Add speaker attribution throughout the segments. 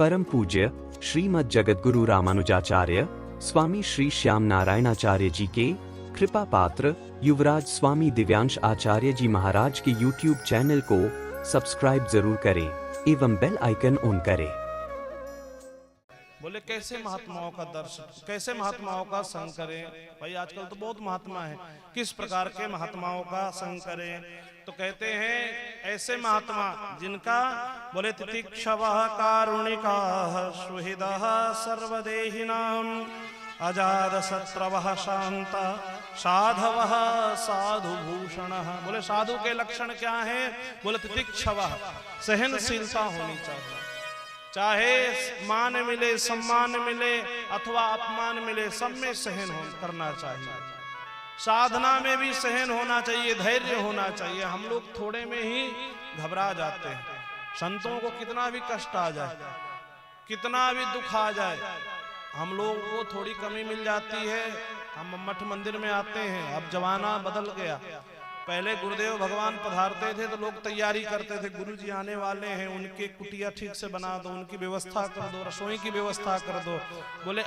Speaker 1: परम पूज्य श्रीमद् जगद्गुरु रामानुजाचार्य स्वामी श्री श्याम नारायणाचार्य जी के कृपा पात्र युवराज स्वामी दिव्यांश आचार्य जी महाराज के YouTube चैनल को सब्सक्राइब जरूर करें एवं बेल आइकन ऑन करें।
Speaker 2: बोले कैसे महात्माओं का दर्शन, कैसे महात्माओं का संग करें। भाई आजकल तो बहुत महात्मा है, किस प्रकार के महात्माओं का संग करें। तो कहते हैं ऐसे महात्मा जिनका बोले तितिक्षवः कारुणिकाः सुहृदः सर्वदेहिनां अजातशत्रवः शांता साधवः साधुभूषणः। बोले साधु के लक्षण क्या है? बोले तितिक्षवः, सहनशीलता होनी चाहिए। चाहे मान मिले, सम्मान मिले अथवा अपमान मिले, सब में सहन करना चाहिए। साधना में भी सहन होना चाहिए, धैर्य होना चाहिए। हम लोग थोड़े में ही घबरा जाते हैं। संतों को कितना भी कष्ट आ जाए, कितना भी दुख आ जाए, हम लोग को थोड़ी कमी मिल जाती है। हम मठ मंदिर में आते हैं, अब जमाना बदल गया। पहले गुरुदेव भगवान पधारते थे तो लोग तैयारी करते थे, गुरुजी आने वाले हैं, उनके कुटिया ठीक से बना दो, उनकी व्यवस्था कर दो, रसोई की व्यवस्था कर दो। बोले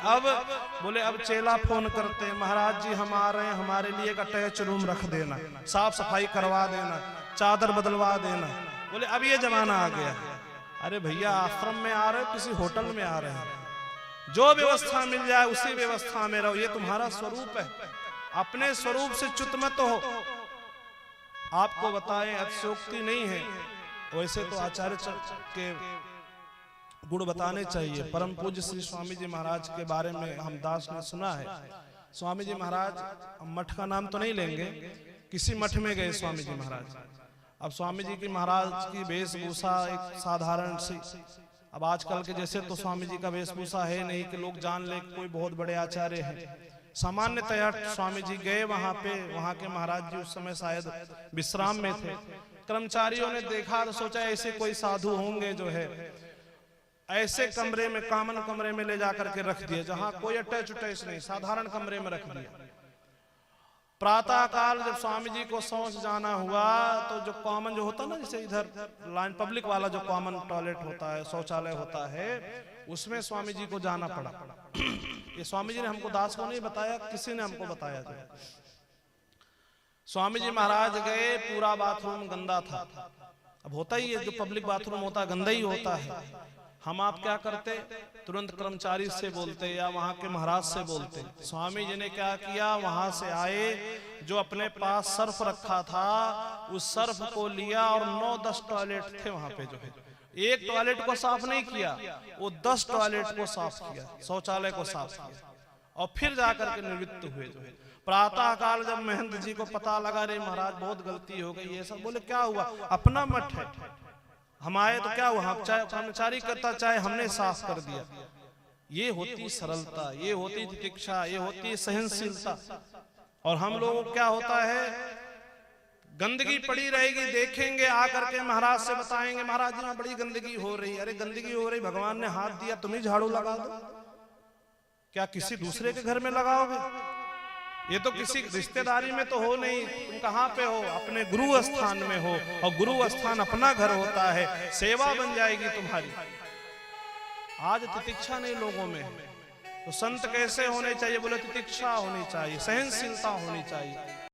Speaker 2: अब चेला फोन करते हैं, महाराज जी हम आ रहे हैं, हमारे लिए एक अटैच रूम रख देना, साफ सफाई करवा देना, चादर बदलवा देना। बोले अब ये जमाना आ गया। अरे भैया आश्रम में आ रहे हो, किसी होटल में आ रहे हैं, जो व्यवस्था मिल जाए उसी व्यवस्था में रहो। ये तुम्हारा स्वरूप है, अपने स्वरूप से च्युत मत हो। आपको बताएं, अतिशयोक्ति नहीं है, वैसे तो आचार्य के गुण बताने चाहिए। परम पूज्य श्री स्वामी जी महाराज के बारे में हम दास ने सुना है। स्वामी जी महाराज, मठ का नाम तो नहीं लेंगे, किसी मठ में गए स्वामी जी महाराज। अब स्वामी जी की महाराज की वेशभूषा एक साधारण सी, अब आजकल के जैसे तो स्वामी जी का वेशभूषा है नहीं कि लोग जान ले कोई बहुत बड़े आचार्य हैं। सामान्यतया स्वामी जी गए वहां पे, वहां के महाराज जी उस समय शायद विश्राम में थे। कर्मचारियों ने देखा तो सोचा ऐसे कोई साधु होंगे जो है, ऐसे कमरे में, कॉमन कमरे में ले जाकर के रख दिए, जहां कोई अटैच उटैच नहीं, साधारण कमरे में रख दिया। प्रातः काल जब स्वामी जी को शौच जाना हुआ तो जो कॉमन जो होता ना, जैसे इधर लाइन पब्लिक वाला जो कॉमन टॉयलेट होता है, शौचालय होता है, उसमें स्वामी जी को जाना पड़ा। ये स्वामी जी ने हमको, दास को नहीं बताया, किसी ने हमको बताया था। स्वामी जी महाराज गए, पूरा बाथरूम गंदा था। अब होता ही है, जो पब्लिक बाथरूम होता है गंदा ही होता है। हम आप क्या करते, तुरंत कर्मचारी से बोलते या वहां के महाराज से बोलते। स्वामी जी ने क्या किया, वहां से आए, जो अपने पास सर्फ रखा था उस सर्फ को लिया और 9-10 टॉयलेट थे वहां पे, जो है एक टॉयलेट को साफ नहीं किया, वो 10 टॉयलेट को साफ किया, शौचालय को साफ किया, और फिर जाकर के निवृत्त हुए। जो है प्रातः काल जब महंत जी को पता लगा, रे महाराज बहुत गलती हो गई, ये सब। बोले क्या हुआ, अपना मठ है, हम आए तो क्या हुआ, चाहे कर्मचारी करता चाहे हमने साफ कर दिया। ये होती सरलता, ये होती तितिक्षा, ये होती सहनशीलता। और हम लोगों को क्या होता है, गंदगी पड़ी रहेगी, देखेंगे आकर के महाराज से बताएंगे, महाराज जी बड़ी गंदगी हो रही। अरे गंदगी हो रही, भगवान ने हाथ दिया, तुम ही झाड़ू लगा दो, क्या किसी दूसरे के घर में लगाओगे? ये तो किसी रिश्तेदारी में तो हो नहीं, तुम कहाँ पे हो, अपने गुरु स्थान में हो, और गुरु स्थान अपना घर होता है, सेवा बन जाएगी तुम्हारी। आज तितिक्षा नहीं लोगों में, तो संत कैसे होने चाहिए? बोले तितिक्षा होनी चाहिए, सहनशीलता होनी चाहिए।